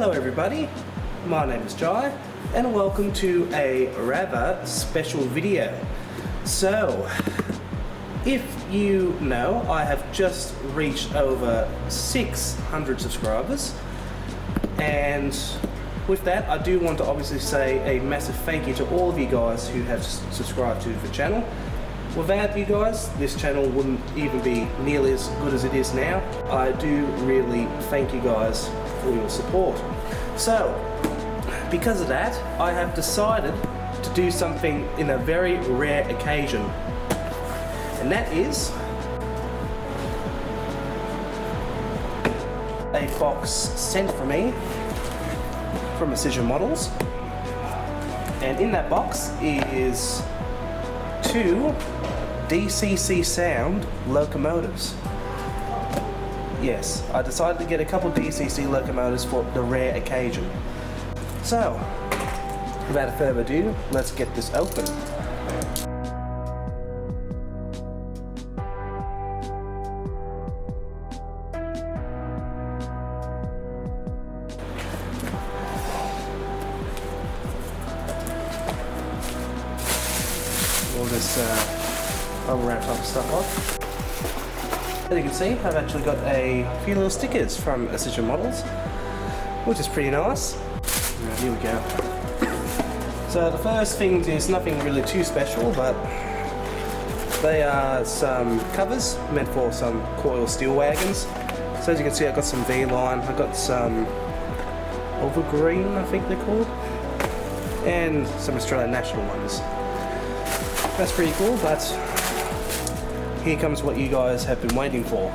Hello everybody, my name is Jai and welcome to a rather special video. So, if you know, I have just reached over 600 subscribers, and with that I do want to obviously say a massive thank you to all of you guys who have subscribed to the channel. Without you guys, this channel wouldn't even be nearly as good as it is now. I do really thank you guys for your support. So, because of that, I have decided to do something in a very rare occasion, and that is a box sent for me from Auscision Models, and in that box is 2 DCC sound locomotives. Yes, I decided to get a couple DCC locomotives for the rare occasion. So, without further ado, let's get this open. All this bubble wrap type of stuff off. As you can see, I've actually got a few little stickers from Auscision Models, which is pretty nice. Right, here we go. So the first thing is nothing really too special, but they are some covers meant for some coil steel wagons. So as you can see, I've got some V-line, I've got some Overgreen, I think they're called, and some Australian National ones. That's pretty cool, but here comes what you guys have been waiting for.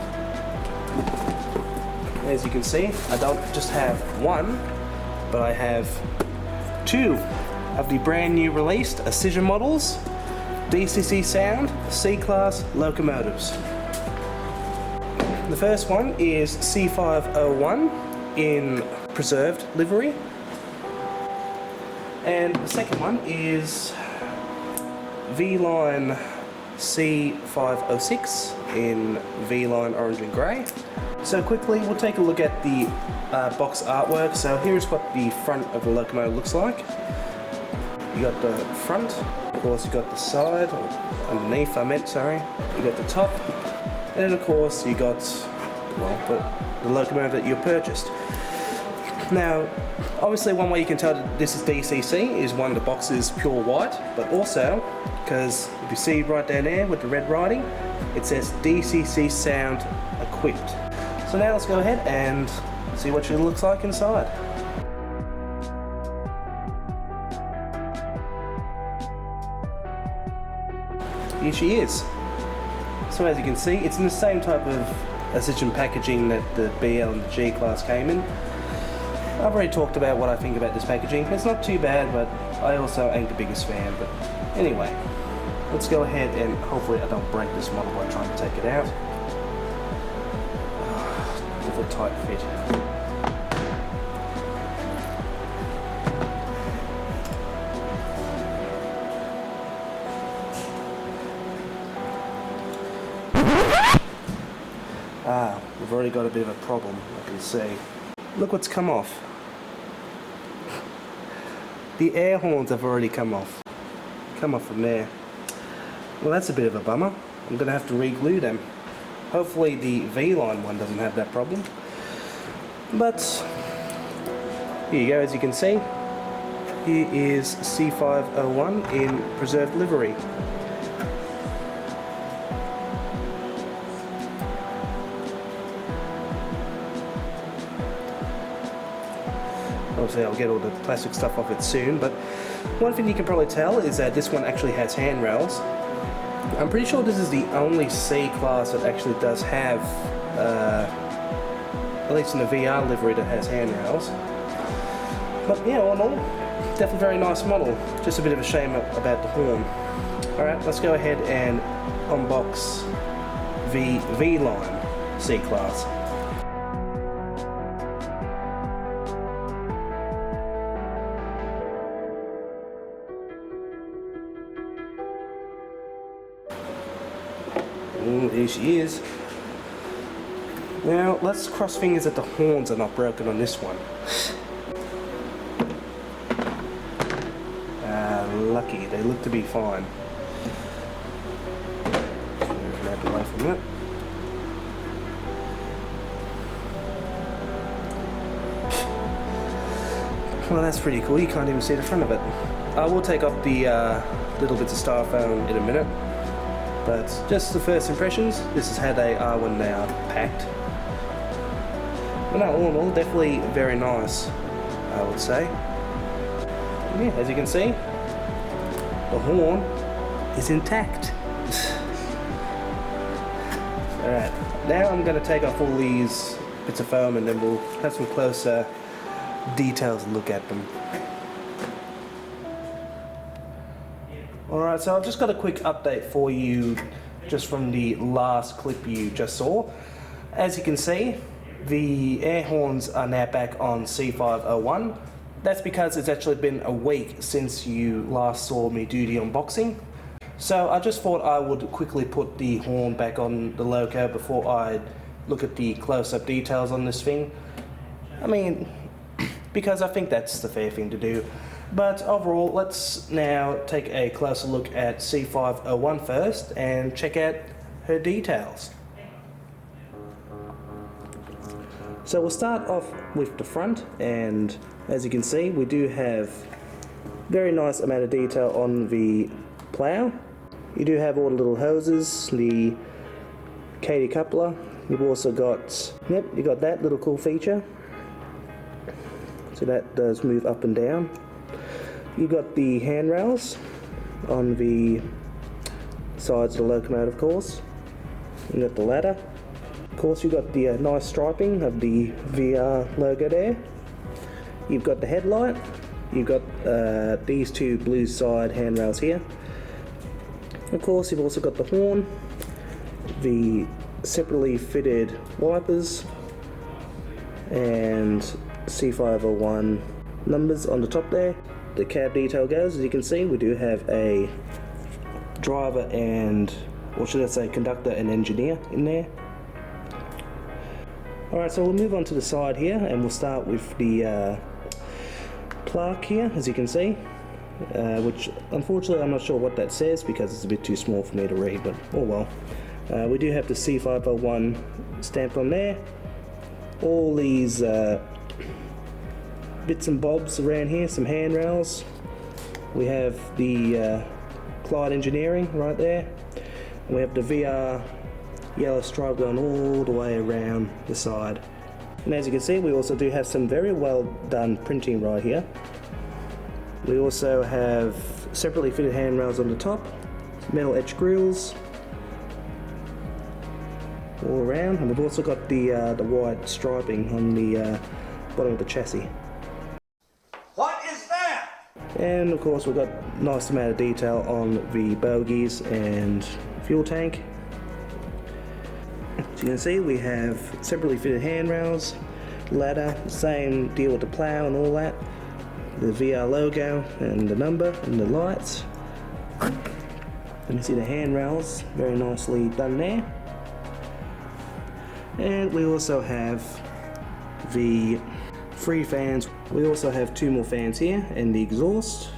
As you can see, I don't just have one, but I have 2 of the brand new released Auscision Models DCC sound C Class Locomotives. The first one is C501 in preserved livery, and the second one is V-Line C506 in V-Line orange and grey. So quickly we'll take a look at the box artwork. So here's what the front of the locomotive looks like. You got the front, of course you got the side, or underneath I meant, sorry. You got the top, and then of course you got, well, the locomotive that you purchased. Now, obviously one way you can tell that this is DCC is one, the box is pure white, but also, because if you see right down there with the red writing, it says DCC sound equipped. So now let's go ahead and see what she looks like inside. Here she is. So as you can see, it's in the same type of Auscision packaging that the BL and the G class came in. I've already talked about what I think about this packaging. It's not too bad, but I also ain't the biggest fan. But anyway, let's go ahead and hopefully I don't break this model by trying to take it out. With a tight fit. We've already got a bit of a problem, I can see. Look what's come off. The air horns have already come off. Come off from there. Well, that's a bit of a bummer. I'm going to have to re-glue them. Hopefully the V-Line one doesn't have that problem. But here you go, as you can see. Here is C501 in preserved livery. Obviously I'll get all the plastic stuff off it soon, but one thing you can probably tell is that this one actually has handrails. I'm pretty sure this is the only C class that actually does have, at least in the VR livery, that has handrails. But yeah, all in all, definitely very nice model. Just a bit of a shame about the horn. Alright, let's go ahead and unbox the V-Line C class. There she is. Now let's cross fingers that the horns are not broken on this one. lucky. They look to be fine. So move that away from it. Well, that's pretty cool. You can't even see the front of it. I will take off the little bits of styrofoam in a minute, but just the first impressions, this is how they are when they are packed. But no, all in all, definitely very nice, I would say. Yeah, as you can see, the horn is intact. Alright, now I'm going to take off all these bits of foam and then we'll have some closer details look at them. Alright, so I've just got a quick update for you just from the last clip you just saw. As you can see, the air horns are now back on C501. That's because it's actually been a week since you last saw me do the unboxing. So I just thought I would quickly put the horn back on the loco before I look at the close-up details on this thing. I mean, because I think that's the fair thing to do. But overall, let's now take a closer look at C501 first and check out her details. So we'll start off with the front, and as you can see, we do have very nice amount of detail on the plough. You do have all the little hoses, the Katie coupler. You've also got, yep, you got that little cool feature. So that does move up and down. You've got the handrails on the sides of the locomotive, of course. You've got the ladder. Of course, you've got the nice striping of the VR logo there. You've got the headlight. You've got these two blue side handrails here. Of course, you've also got the horn, the separately fitted wipers, and C501 numbers on the top there. The cab detail goes, as you can see, we do have a driver and, or should I say, conductor and engineer in there. Alright, so we'll move on to the side here and we'll start with the plaque here, as you can see, which unfortunately I'm not sure what that says because it's a bit too small for me to read, but oh well. We do have the C501 stamped on there. All these bits and bobs around here, some handrails. We have the Clyde Engineering right there. We have the VR yellow stripe going all the way around the side. And as you can see, we also do have some very well done printing right here. We also have separately fitted handrails on the top, metal etched grills all around, and we've also got the white striping on the bottom of the chassis. What is that? And of course we've got a nice amount of detail on the bogies and fuel tank. As you can see, we have separately fitted handrails, ladder, same deal with the plough and all that, the VR logo and the number and the lights. You can see the handrails, very nicely done there. And we also have the free fans. We also have two more fans here and the exhaust.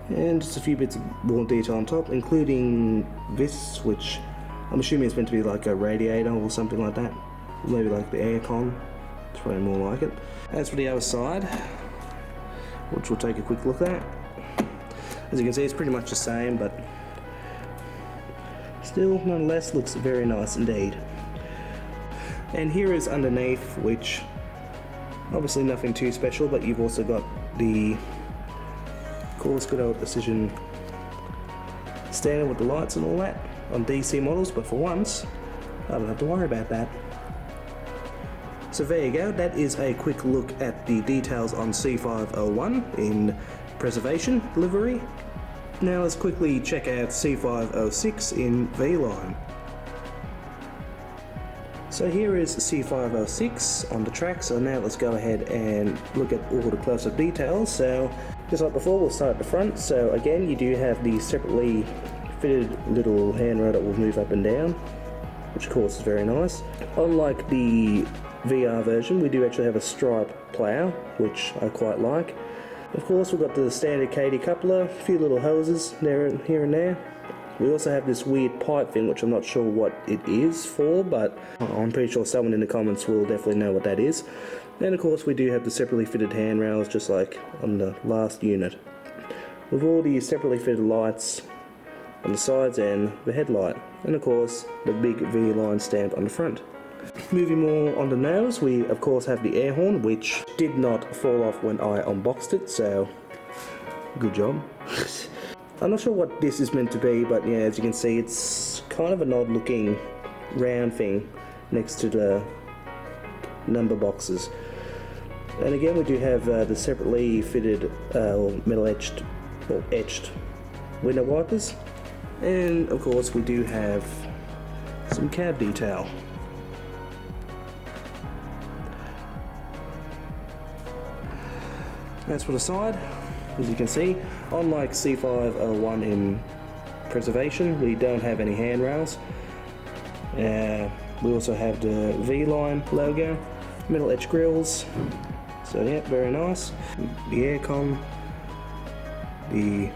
And just a few bits of more detail on top, including this, which I'm assuming it's meant to be like a radiator or something like that. Maybe like the aircon. It's probably more like it. As for the other side, which we'll take a quick look at. As you can see, it's pretty much the same, but still, nonetheless, looks very nice indeed. And here is underneath, which obviously nothing too special, but you've also got the, of course, good old Auscision standard with the lights and all that on DC models, but for once I don't have to worry about that. So there you go, that is a quick look at the details on C501 in preservation livery. Now let's quickly check out C506 in V-line. So here is C506 on the track, so now let's go ahead and look at all the close-up details. So just like before, we'll start at the front. So again, you do have the separately fitted little handrail that will move up and down, which of course is very nice. Unlike the VR version, we do actually have a stripe plough, which I quite like. Of course, we've got the standard Katy coupler, a few little hoses there, here and there. We also have this weird pipe thing, which I'm not sure what it is for, but I'm pretty sure someone in the comments will definitely know what that is. And of course, we do have the separately fitted handrails, just like on the last unit, with all the separately fitted lights on the sides and the headlight, and of course the big V line stamp on the front. Moving more on the nose, we of course have the air horn, which did not fall off when I unboxed it, so good job. I'm not sure what this is meant to be, but yeah, as you can see, it's kind of an odd looking round thing next to the number boxes. And again, we do have the separately fitted metal etched window wipers, and of course we do have some cab detail. As for the side, as you can see, unlike C501 in preservation, we don't have any handrails. We also have the V-line logo, metal etched grills, so yeah, very nice. The aircon, the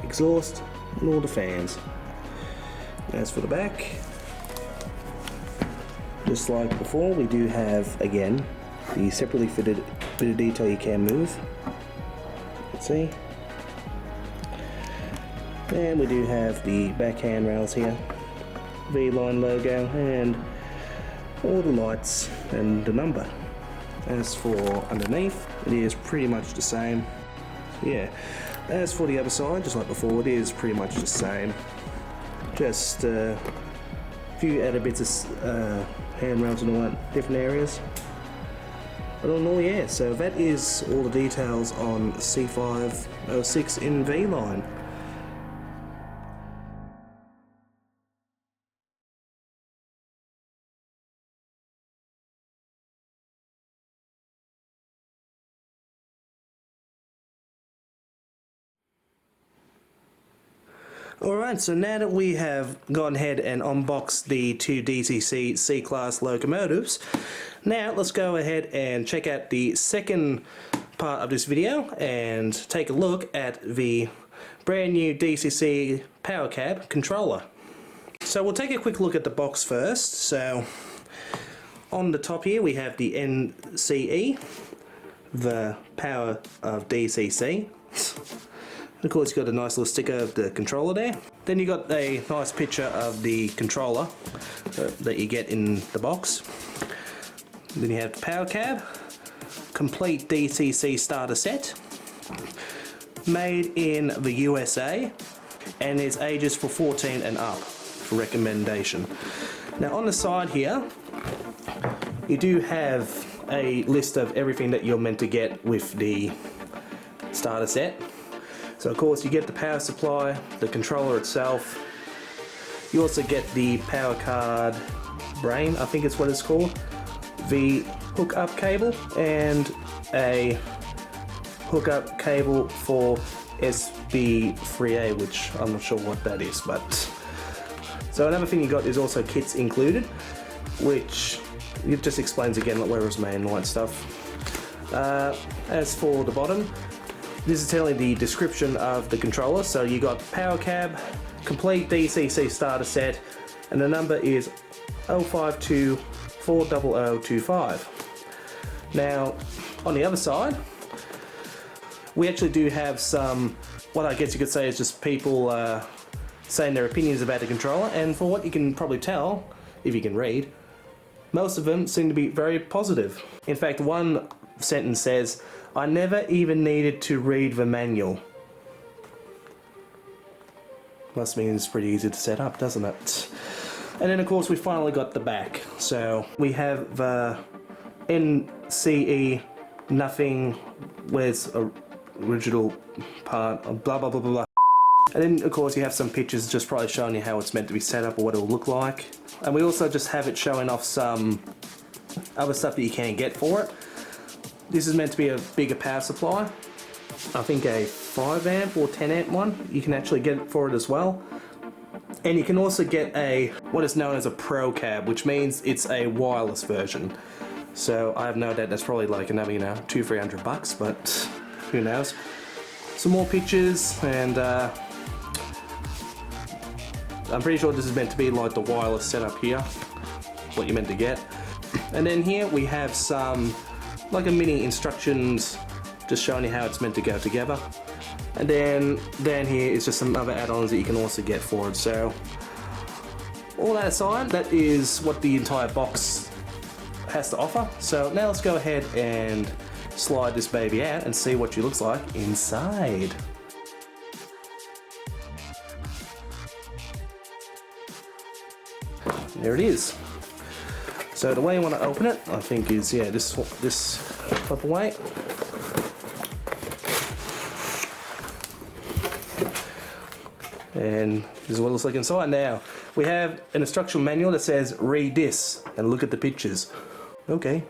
exhaust, and all the fans. As for the back, just like before, we do have, again, the separately fitted bit of detail you can move. See, and we do have the back handrails here, V-line logo, and all the lights and the number. As for underneath, it is pretty much the same. Yeah, as for the other side, just like before, it is pretty much the same. Just a few added bits of handrails and all that, different areas. But all in all, yeah, so that is all the details on C506 in V-line. Alright, so now that we have gone ahead and unboxed the two DCC C Class locomotives, now let's go ahead and check out the second part of this video and take a look at the brand new DCC power cab controller. So we'll take a quick look at the box first. So on the top here we have the NCE, the power of DCC. Of course, you've got a nice little sticker of the controller there. Then you've got a nice picture of the controller that you get in the box. Then you have the power cab, complete DCC starter set, made in the USA, and it's ages for 14 and up for recommendation. Now on the side here, you do have a list of everything that you're meant to get with the starter set. So of course you get the power supply, the controller itself. You also get the power card brain, I think it's what it's called, the hookup cable, and a hookup cable for SB3A, which I'm not sure what that is, but... So another thing you got is also kits included, which it just explains again like where it was made and all that stuff. As for the bottom, this is telling the description of the controller. So you got power cab, complete DCC starter set, and the number is 052-40025. Now, on the other side, we actually do have some, what I guess you could say is just people saying their opinions about the controller, and for what you can probably tell, if you can read, most of them seem to be very positive. In fact, one sentence says, "I never even needed to read the manual." Must mean it's pretty easy to set up, doesn't it? And then of course we finally got the back. So we have the NCE nothing, where's a original part, blah blah blah blah blah. And then of course you have some pictures just probably showing you how it's meant to be set up or what it will look like. And we also just have it showing off some other stuff that you can get for it. This is meant to be a bigger power supply. I think a 5 amp or 10 amp one. You can actually get it for it as well. And you can also get a, what is known as a Pro cab, which means it's a wireless version. So I have no doubt that's probably like another, $200-300 bucks, but who knows. some more pictures, and I'm pretty sure this is meant to be like the wireless setup here, what you're meant to get. And then here we have some like a mini instructions just showing you how it's meant to go together. And then down here is just some other add-ons that you can also get for it. So all that aside, that is what the entire box has to offer. So now let's go ahead and slide this baby out and see what she looks like inside. There it is. So the way you want to open it, I think, is this type of way. And this is what it looks like inside. Now we have an instruction manual that says read this and look at the pictures. Okay.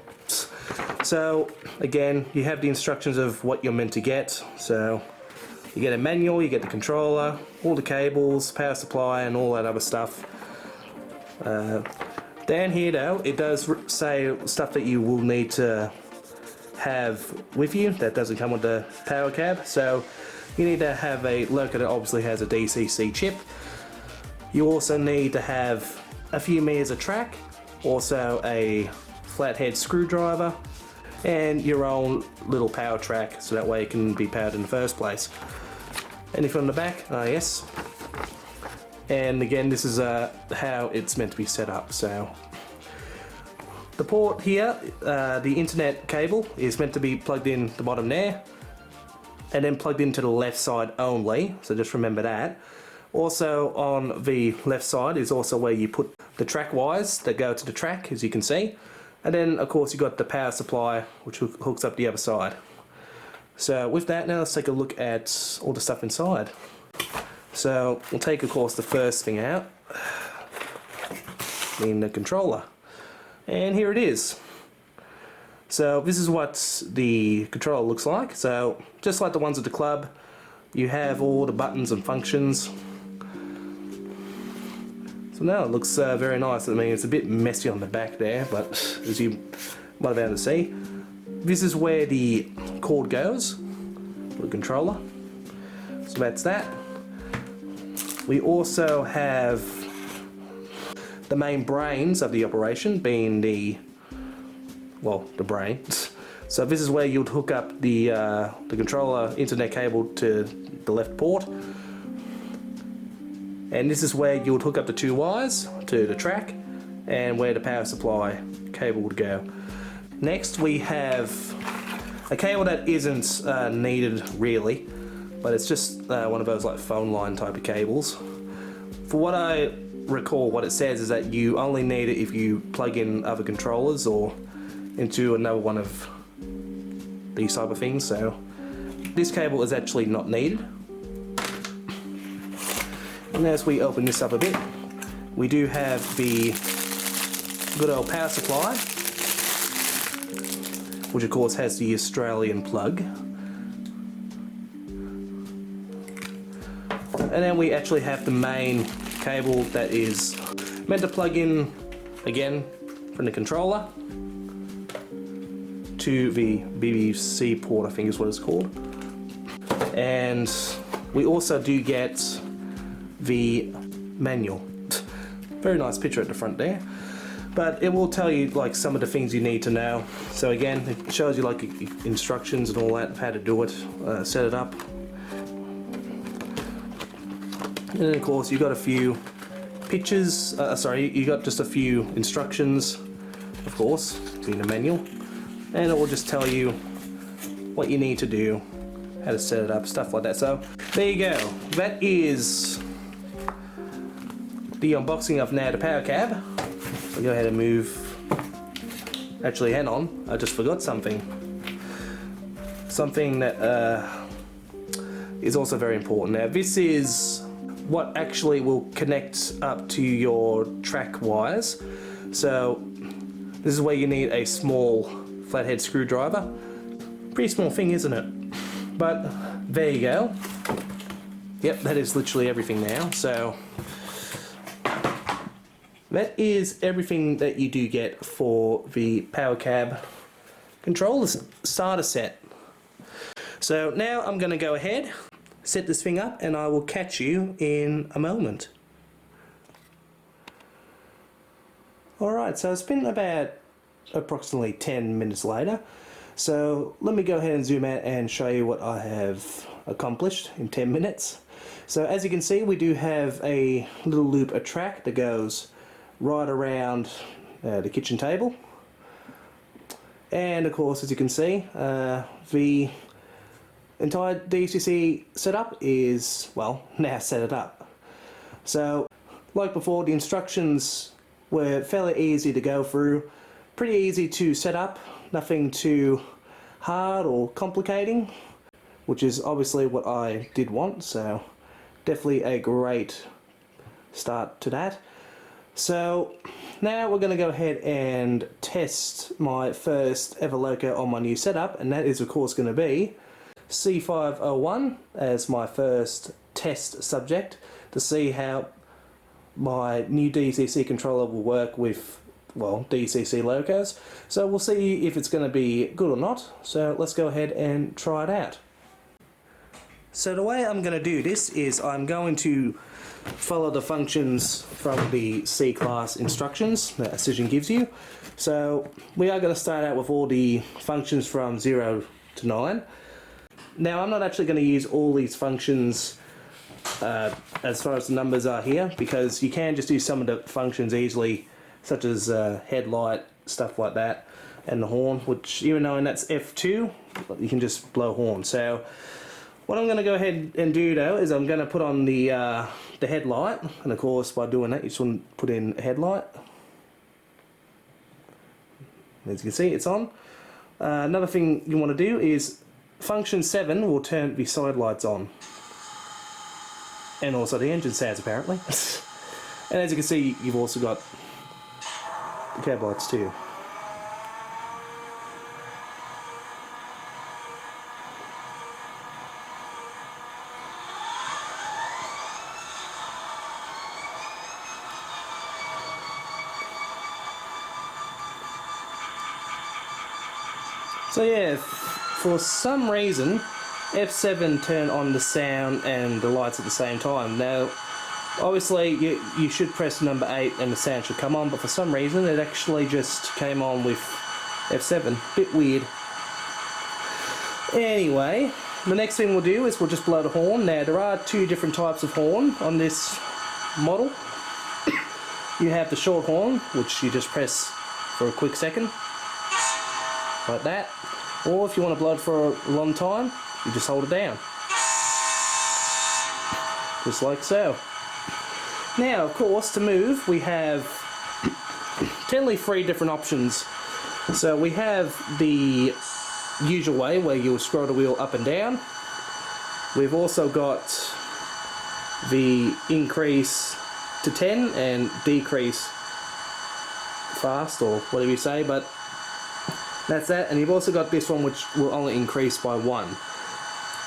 So again, you have the instructions of what you're meant to get. So you get a manual, you get the controller, all the cables, power supply, and all that other stuff. Down here though, it does say stuff that you will need to have with you that doesn't come with the power cab. So you need to have a loco that obviously has a DCC chip. You also need to have a few meters of track, also a flathead screwdriver, and your own little power track, so that way it can be powered in the first place. Anything on the back? Yes. And again, this is how it's meant to be set up. So the port here, the internet cable is meant to be plugged in the bottom there, and then plugged into the left side only, so just remember that. Also on the left side is also where you put the track wires that go to the track, as you can see. And then of course you've got the power supply which hooks up the other side. So with that, now let's take a look at all the stuff inside. So we'll take of course the first thing out, being the controller. And here it is. So this is what the controller looks like. So just like the ones at the club, you have all the buttons and functions. So now it looks very nice. I mean, it's a bit messy on the back there, but as you might be able to see, this is where the cord goes for the controller. So that's that. We also have the main brains of the operation, being the brain. So this is where you'd hook up the controller internet cable to the left port. And this is where you would hook up the two wires to the track and where the power supply cable would go. Next we have a cable that isn't needed really, but it's just one of those like phone line type of cables. For what I recall, what it says is that you only need it if you plug in other controllers or into another one of these type of things. So this cable is actually not needed. And as we open this up a bit, we do have the good old power supply, which of course has the Australian plug. And then we actually have the main cable that is meant to plug in, again, from the controller to the BBC port, I think is what it's called. And we also do get the manual. Very nice picture at the front there. But it will tell you like some of the things you need to know. So again, it shows you like instructions and all that, how to do it, set it up. And then of course you've got a few pictures, you got just a few instructions, of course, in the manual. And it will just tell you what you need to do, how to set it up, stuff like that. So there you go. That is the unboxing of now the power cab. I'll go ahead and move. Actually, hang on, I just forgot something. Something that is also very important. Now this is what actually will connect up to your track wires. So this is where you need a small flathead screwdriver. Pretty small thing, isn't it? But there you go. Yep, that is literally everything now. So that is everything that you do get for the power cab controller starter set. So now I'm going to go ahead, set this thing up, and I will catch you in a moment. Alright, so it's been about approximately 10 minutes later. So let me go ahead and zoom out and show you what I have accomplished in 10 minutes. So as you can see, we do have a little loop, a track that goes right around the kitchen table. And of course, as you can see, the entire DCC setup is, well, now set it up. So like before, the instructions were fairly easy to go through, pretty easy to set up, nothing too hard or complicating, which is obviously what I did want, so definitely a great start to that. So now we're going to go ahead and test my first ever loco on my new setup, and that is of course going to be C501 as my first test subject to see how my new DCC controller will work with, well, DCC locos. So we'll see if it's going to be good or not. So let's go ahead and try it out. So the way I'm going to do this is I'm going to follow the functions from the C class instructions that Auscision gives you. So we are going to start out with all the functions from 0 to 9. Now I'm not actually going to use all these functions as far as the numbers are here, because you can just do some of the functions easily, such as headlight, stuff like that, and the horn, which even knowing that's F2, you can just blow horn. So what I'm going to go ahead and do though is I'm going to put on the headlight, and of course by doing that you just want to put in a headlight. As you can see, it's on. Another thing you want to do is function 7 will turn the side lights on, and also the engine sounds apparently. And as you can see, you've also got the cab lights too. So yeah, for some reason F7 turned on the sound and the lights at the same time. Now obviously you should press number 8 and the sound should come on, but for some reason it actually just came on with F7. Bit weird. Anyway, the next thing we'll do is we'll just blow the horn. Now there are two different types of horn on this model. You have the short horn, which you just press for a quick second, like that. Or if you want to blow it for a long time, you just hold it down, just like so. Now of course, to move we have generally 3 different options. So we have the usual way where you'll scroll the wheel up and down. We've also got the increase to 10 and decrease fast, or whatever you say, but that's that. And you've also got this one which will only increase by 1.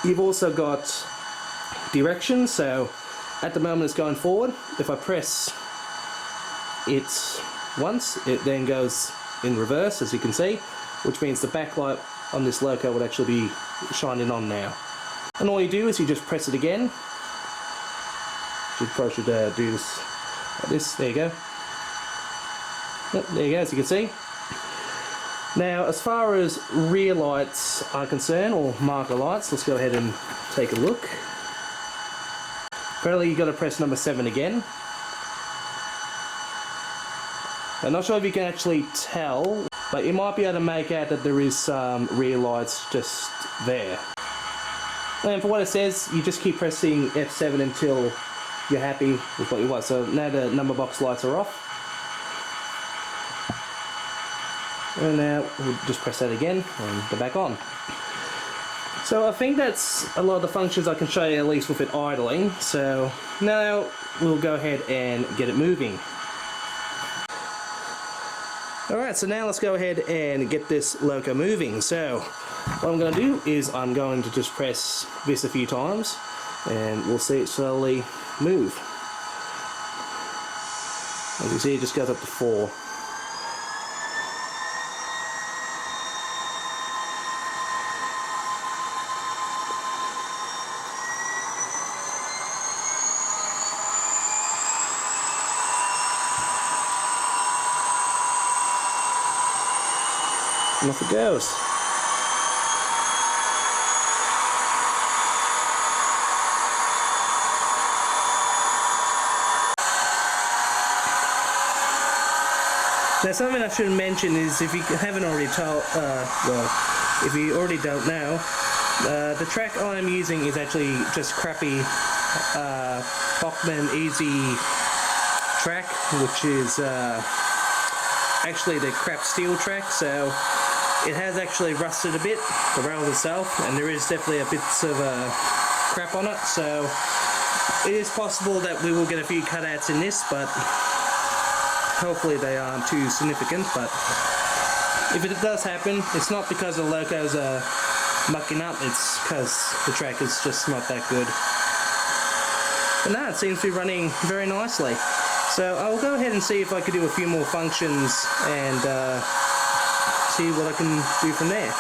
You've also got direction, so at the moment it's going forward. If I press it once, it then goes in reverse, as you can see, which means the backlight on this loco would actually be shining on now. And all you do is you just press it again. You probably should do this like this. There you go. Yep, there you go, as you can see. Now as far as rear lights are concerned, or marker lights, let's go ahead and take a look. Apparently you've got to press number 7 again. I'm not sure if you can actually tell, but you might be able to make out that there is some rear lights just there. And for what it says, you just keep pressing F7 until you're happy with what you want. So now the number box lights are off. And now we'll just press that again and they're back on. So I think that's a lot of the functions I can show you, at least with it idling. So now we'll go ahead and get it moving. Alright, so now let's go ahead and get this loco moving. So what I'm going to do is I'm going to just press this a few times and we'll see it slowly move. As you see, it just goes up to 4. and off it goes. Now, something I should mention is, if you haven't already told, if you already don't know, the track I'm using is actually just crappy Bachmann Easy track, which is actually the crap steel track, so it has actually rusted a bit, the rails itself, and there is definitely a bit of crap on it, so it is possible that we will get a few cutouts in this, but hopefully they aren't too significant. But if it does happen, it's not because the locos are mucking up, it's because the track is just not that good. But no, it seems to be running very nicely. So I'll go ahead and see if I could do a few more functions and see what I can do from there.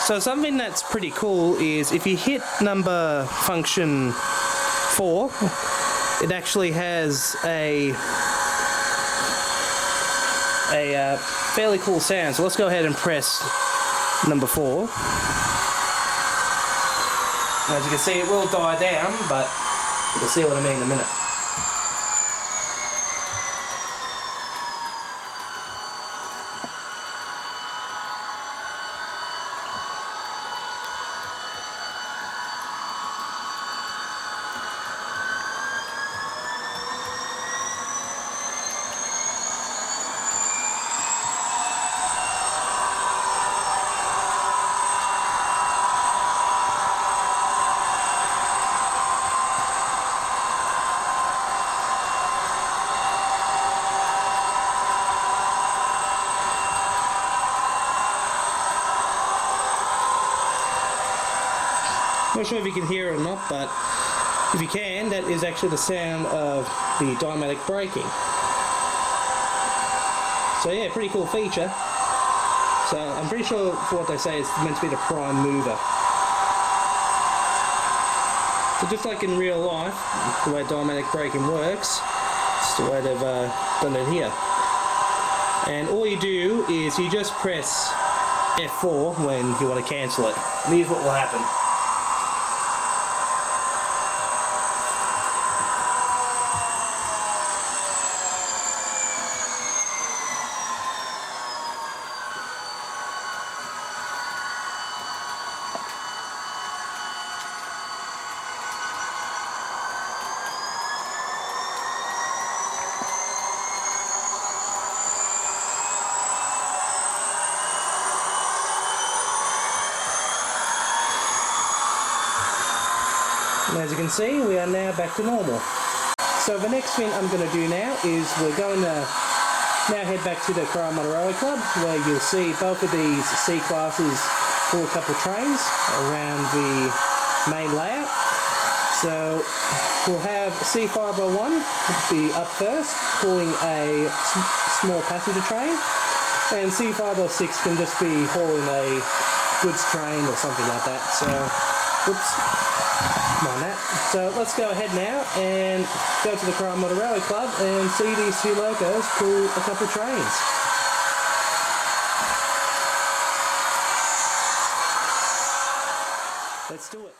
So something that's pretty cool is if you hit number function 4, it actually has a fairly cool sound. So let's go ahead and press number 4. As you can see, it will die down, but you'll see what I mean in a minute. Not sure if you can hear it or not, but if you can, that is actually the sound of the diamatic braking. So yeah, pretty cool feature. So I'm pretty sure for what they say it's meant to be the prime mover. So just like in real life, the way diamatic braking works, it's the way they've done it here. And all you do is you just press F4 when you want to cancel it. And here's what will happen. And as you can see, we are now back to normal. So the next thing I'm going to do now is we're going to now head back to the Carrara Railway Club, where you'll see both of these C classes pull a couple of trains around the main layout. So we'll have C501 be up first, pulling a small passenger train, and C506 can just be hauling a goods train or something like that. So, whoops. On that. So let's go ahead now and go to the Carrara Railway Club and see these two locos pull a couple of trains. Let's do it.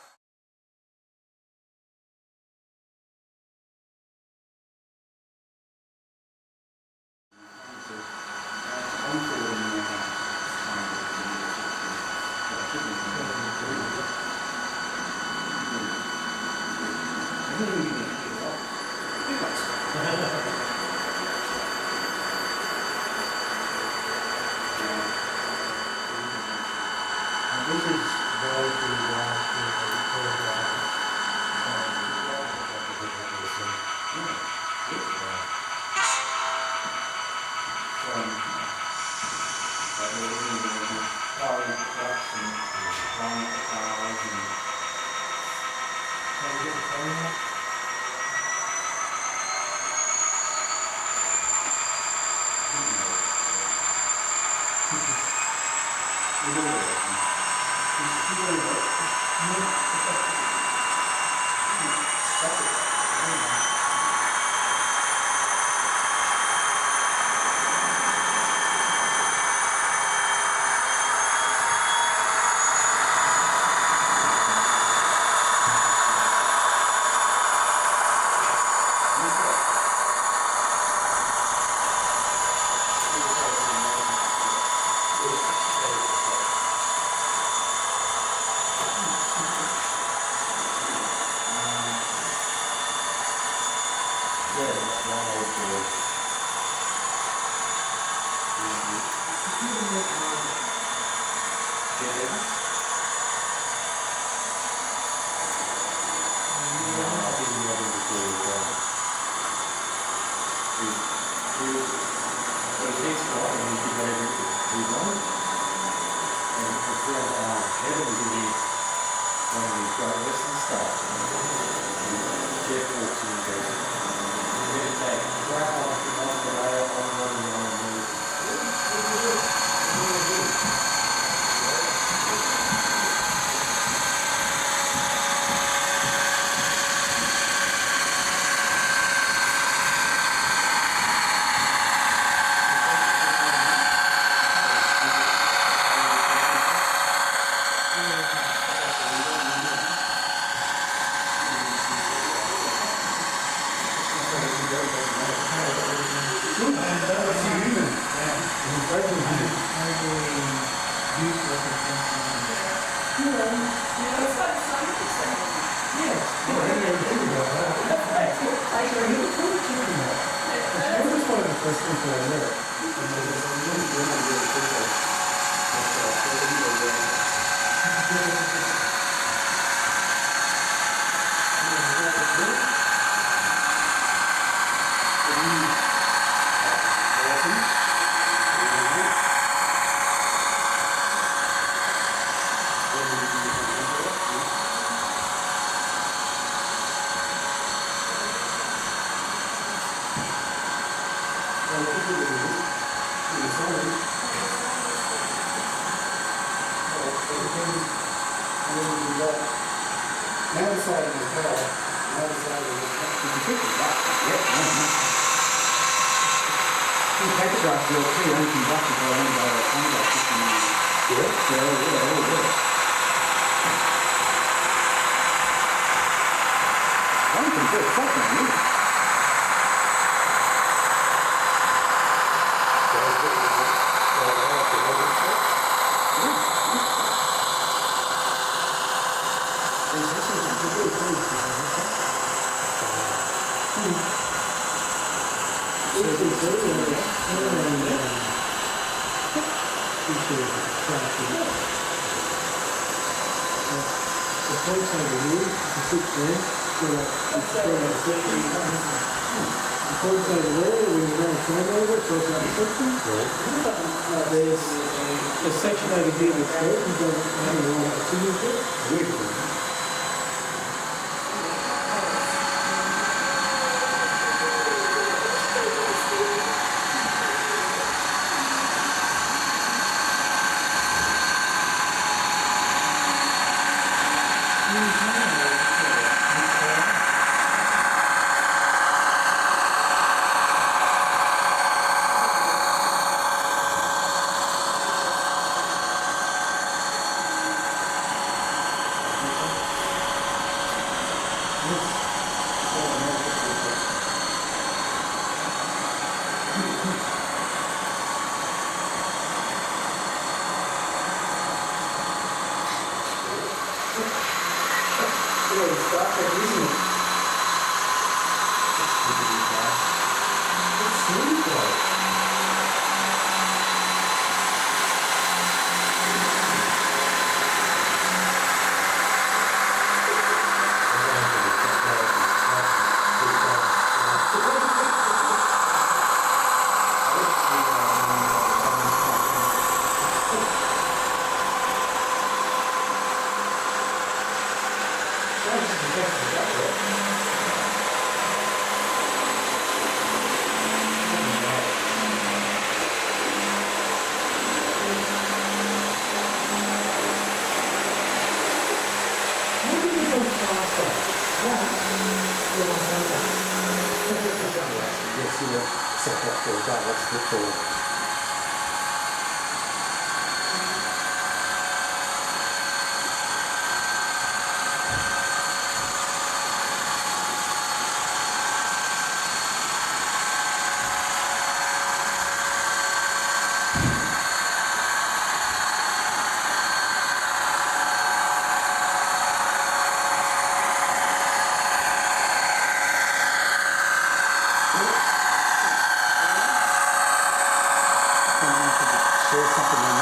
Share something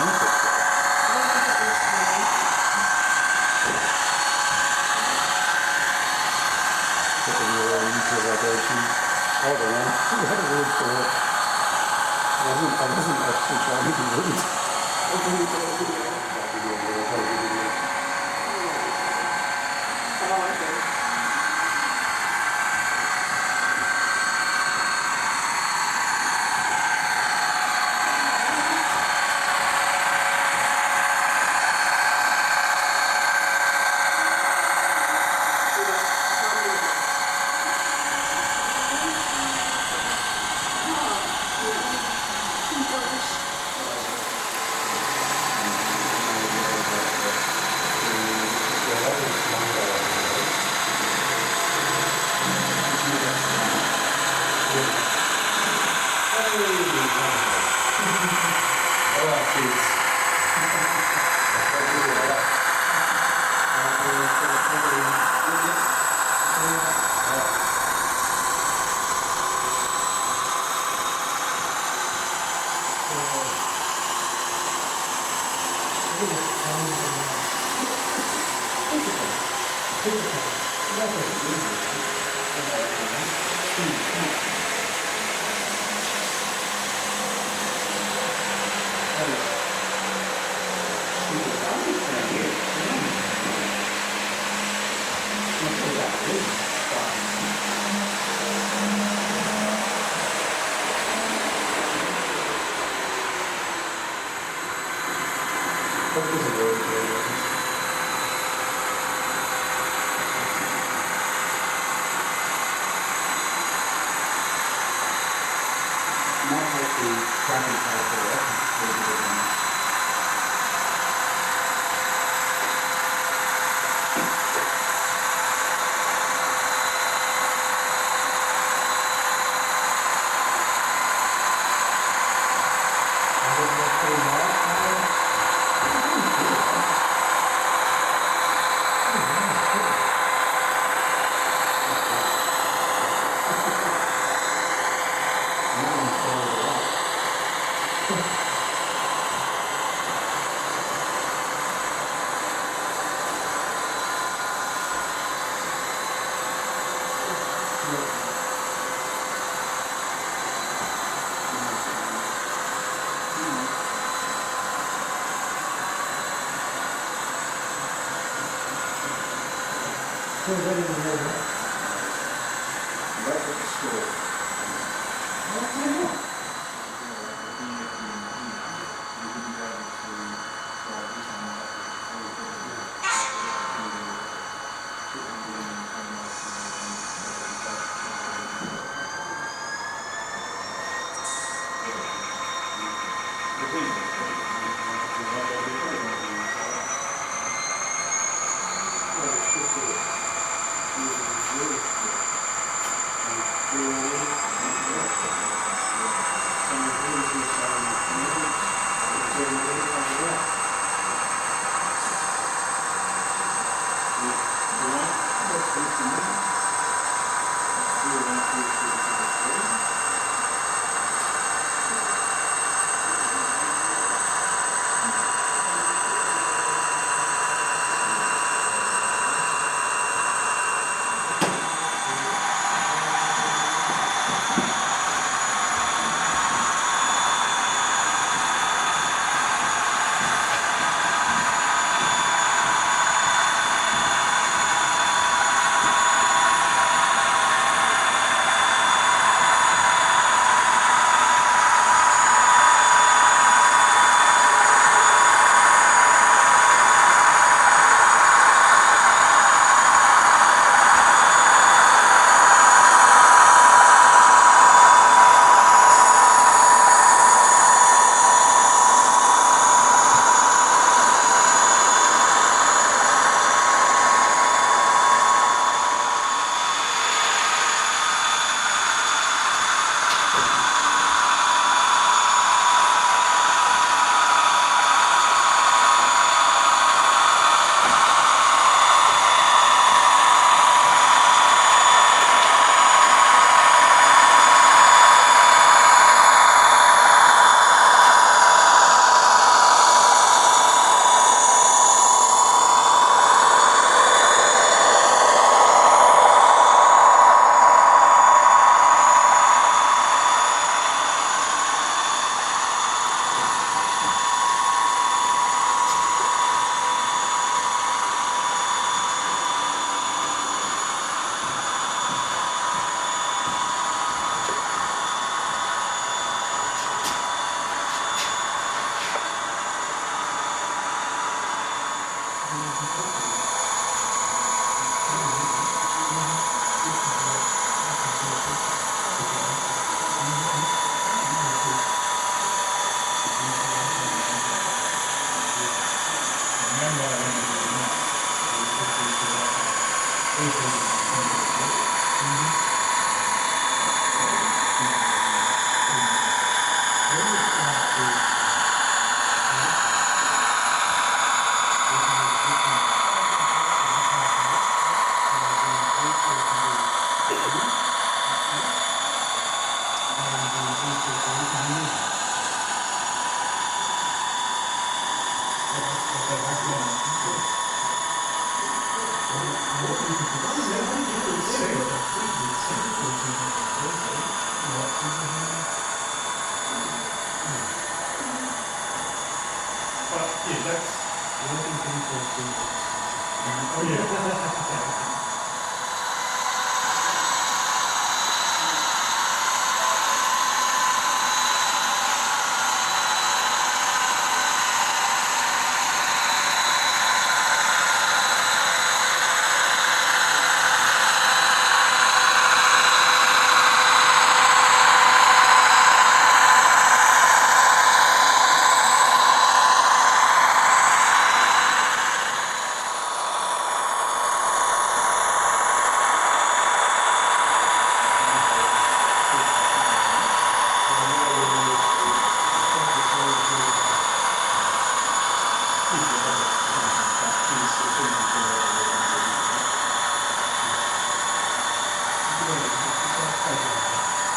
don't know. I had a weird thought. I wasn't actually trying to be rude. I really thought I did it. Oh, okay.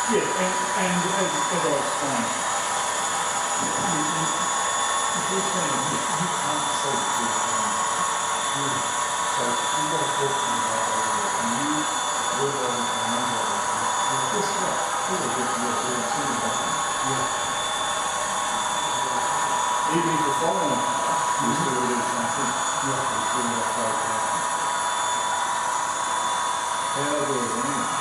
Yeah, and as I explained, if you're saying you can't solve this so you've got to talk to me about it, and you work on it and number of it, well, guess what? You're a good you're a team about it. Even if you're following it, you still do something. You still not flow down. How do it anyway?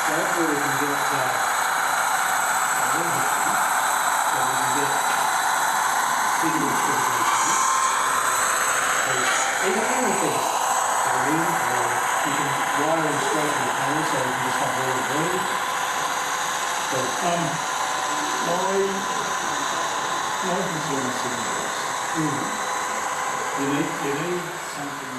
Hopefully we can get signals to the even anything, you can wire them straight to the panel so you can just have all the volume. But my concern is signals. You need something.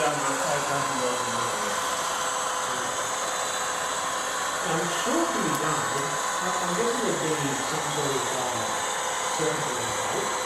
I'm sure it can be done. I'm guessing there'd be some sort of circle involved.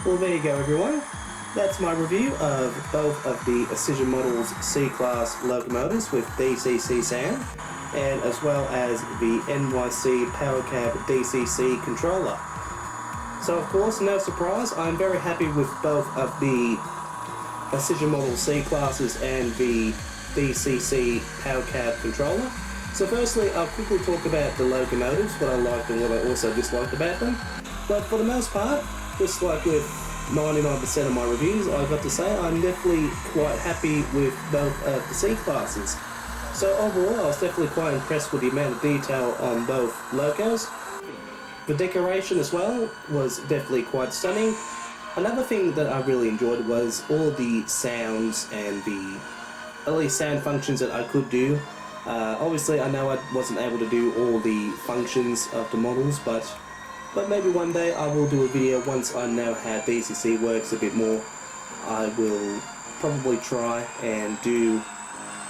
Well, there you go, everyone. That's my review of both of the Auscision models C Class Locomotives with DCC sound, and as well as the NYC PowerCab DCC controller. So of course, no surprise, I'm very happy with both of the Auscision model C classes and the DCC power cab controller. So firstly, I'll quickly talk about the locomotives, what I liked and what I also disliked about them. But for the most part, just like with 99% of my reviews, I've got to say I'm definitely quite happy with both of the C classes. So overall, I was definitely quite impressed with the amount of detail on both locos. The decoration as well was definitely quite stunning. Another thing that I really enjoyed was all the sounds and the at least sound functions that I could do. Obviously, I know I wasn't able to do all the functions of the models, but maybe one day I will do a video once I know how DCC works a bit more. I will probably try and do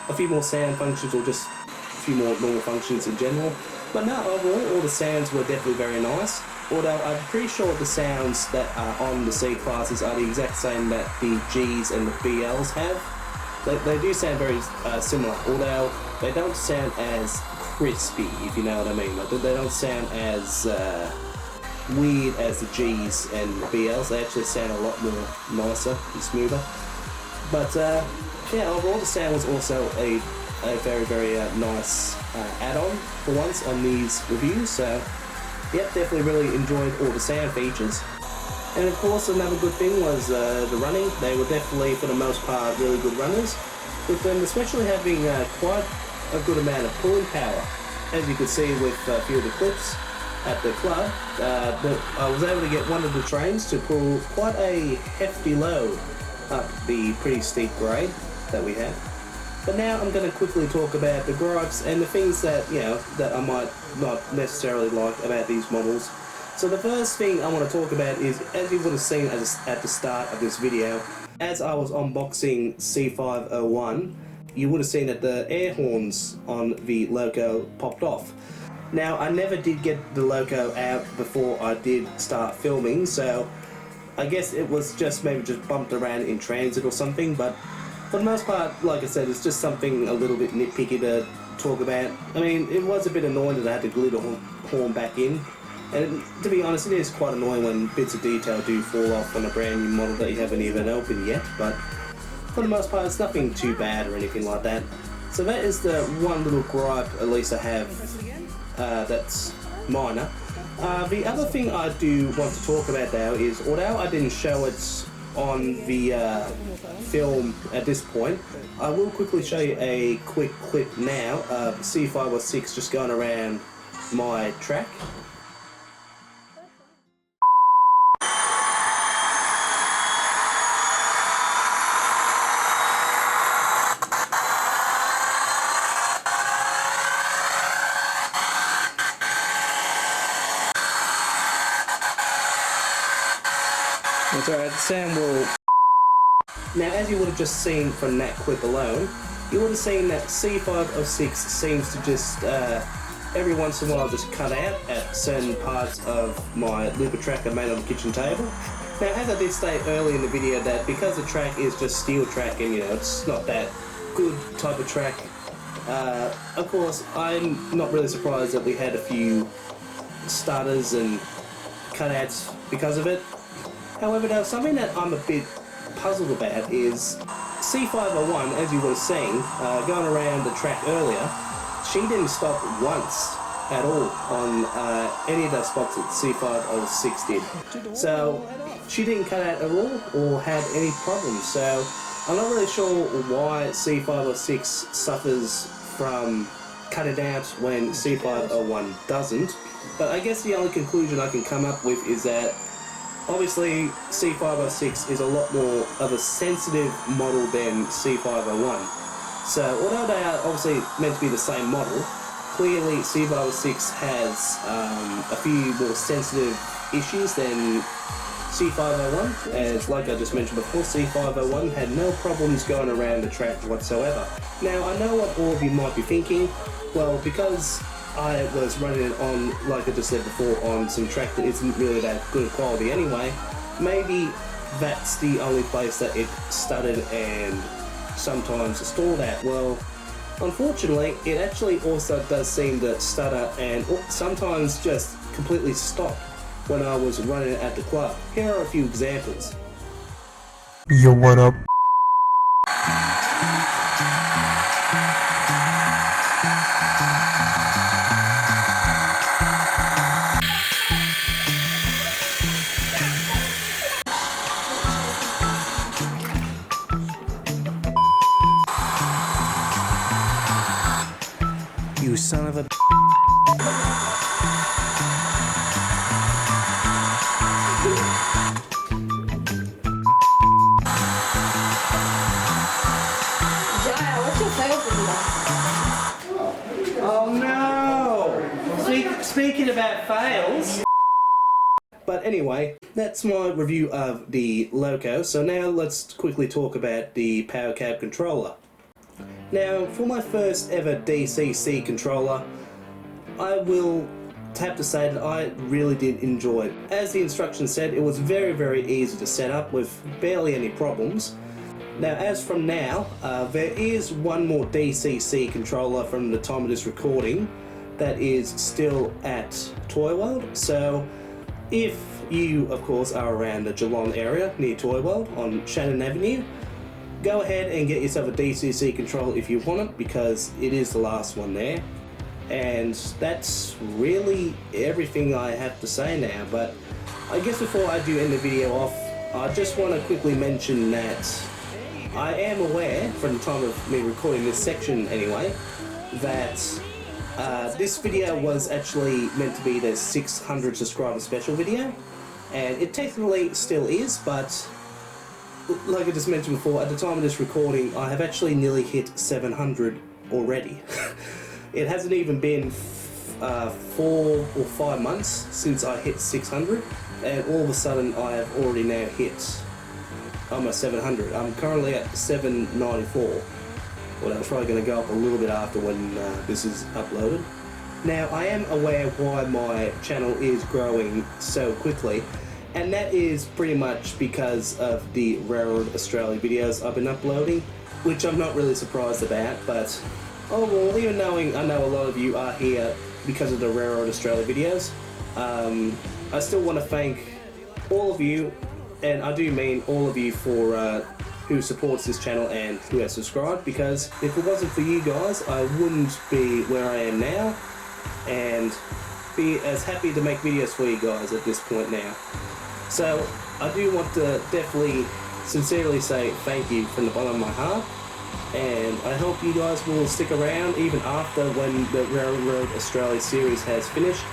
a few more sound functions or just a few more normal functions in general. But no, overall, all the sounds were definitely very nice. Although I'm pretty sure the sounds that are on the C classes are the exact same that the Gs and the BLs have. They do sound very similar, although they don't sound as crispy, if you know what I mean. Like, they don't sound as weird as the Gs and the BLs. They actually sound a lot more nicer and smoother. But yeah, overall the sound was also a very, very nice add-on for once on these reviews. So yep, definitely really enjoyed all the sound features. And of course, another good thing was the running. They were definitely, for the most part, really good runners, with them especially having quite a good amount of pulling power. As you could see with a few of the clips at the club, I was able to get one of the trains to pull quite a hefty load up the pretty steep grade that we had. But now I'm going to quickly talk about the gripes and the things that, you know, that I might not necessarily like about these models. So the first thing I want to talk about is, as you would have seen at the start of this video, as I was unboxing C501, you would have seen that the air horns on the loco popped off. Now, I never did get the loco out before I did start filming, so I guess it was just maybe just bumped around in transit or something, but for the most part, like I said, it's just something a little bit nitpicky to talk about. I mean, it was a bit annoying that I had to glue the horn back in. And to be honest, it is quite annoying when bits of detail do fall off on a brand new model that you haven't even opened yet, but for the most part, it's nothing too bad or anything like that. So that is the one little gripe, at least I have, that's minor. The other thing I do want to talk about though is, although I didn't show it on the film at this point, I will quickly show you a quick clip now of C506 just going around my track. That's alright, the sound will... Now, as you would have just seen from that clip alone, you would have seen that C506 seems to just, every once in a while, just cut out at certain parts of my looper track I made on the kitchen table. Now, as I did state earlier in the video, that because the track is just steel track and, you know, it's not that good type of track, of course, I'm not really surprised that we had a few stutters and cutouts because of it. However, now something that I'm a bit puzzled about is C501, as you would have seen, going around the track earlier, she didn't stop once at all on any of the spots that C506 did. So she didn't cut out at all or had any problems. So I'm not really sure why C506 suffers from cutting out when C501 doesn't. But I guess the only conclusion I can come up with is that obviously C506 is a lot more of a sensitive model than C501. So although they are obviously meant to be the same model, clearly C506 has a few more sensitive issues than C501, as like I just mentioned before, C501 had no problems going around the track whatsoever. Now I know what all of you might be thinking, well, because I was running it on, like I just said before, on some track that isn't really that good quality anyway, maybe that's the only place that it stuttered and sometimes stalled at. Well, unfortunately, it actually also does seem to stutter and sometimes just completely stop when I was running it at the club. Here are a few examples. Yo, what up? You son of a... What's your fail for Oh no! Speaking about fails... But anyway, that's my review of the Loco, so now let's quickly talk about the Power Cab controller. Now, for my first ever DCC controller, I will have to say that I really did enjoy it. As the instructions said, it was very, very easy to set up with barely any problems. Now, as from now, there is one more DCC controller from the time of this recording that is still at Toy World. So, if you, of course, are around the Geelong area near Toy World on Shannon Avenue, go ahead and get yourself a DCC controller if you want it, because it is the last one there. And that's really everything I have to say now. But I guess before I do end the video off, I just want to quickly mention that I am aware, from the time of me recording this section anyway, that this video was actually meant to be the 600 subscriber special video, and it technically still is, but like I just mentioned before, at the time of this recording, I have actually nearly hit 700 already. It hasn't even been 4 or 5 months since I hit 600, and all of a sudden I have already now hit almost 700. I'm currently at 794. Well, I'm probably going to go up a little bit after when this is uploaded. Now, I am aware why my channel is growing so quickly, and that is pretty much because of the Railroad Australia videos I've been uploading, which I'm not really surprised about, but overall, even knowing I know a lot of you are here because of the Railroad Australia videos, I still want to thank all of you, and I do mean all of you, for who supports this channel and who has subscribed, because if it wasn't for you guys, I wouldn't be where I am now and be as happy to make videos for you guys at this point now. So I do want to definitely sincerely say thank you from the bottom of my heart, and I hope you guys will stick around even after when the Railroad Australia series has finished,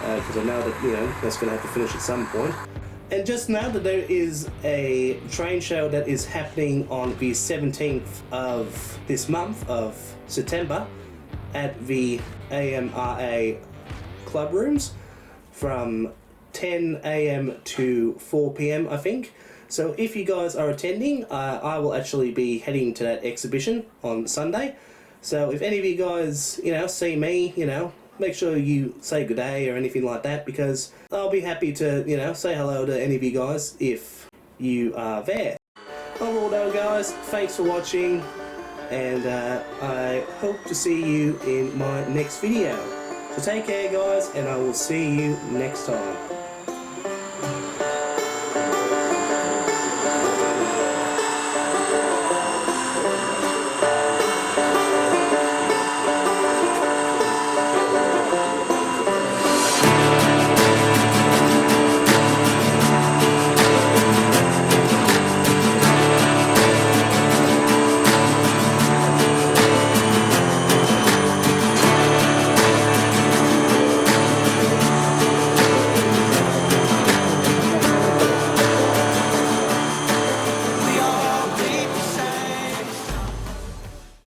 because I know that, you know, that's going to have to finish at some point. And just know that there is a train show that is happening on the 17th of this month of September at the AMRA club rooms from 10 AM to 4 PM, I think. So if you guys are attending, I will actually be heading to that exhibition on Sunday. So if any of you guys, you know, see me, you know, make sure you say good day or anything like that, because I'll be happy to, you know, say hello to any of you guys if you are there. Overall though, guys, thanks for watching, and I hope to see you in my next video. So take care, guys, and I will see you next time.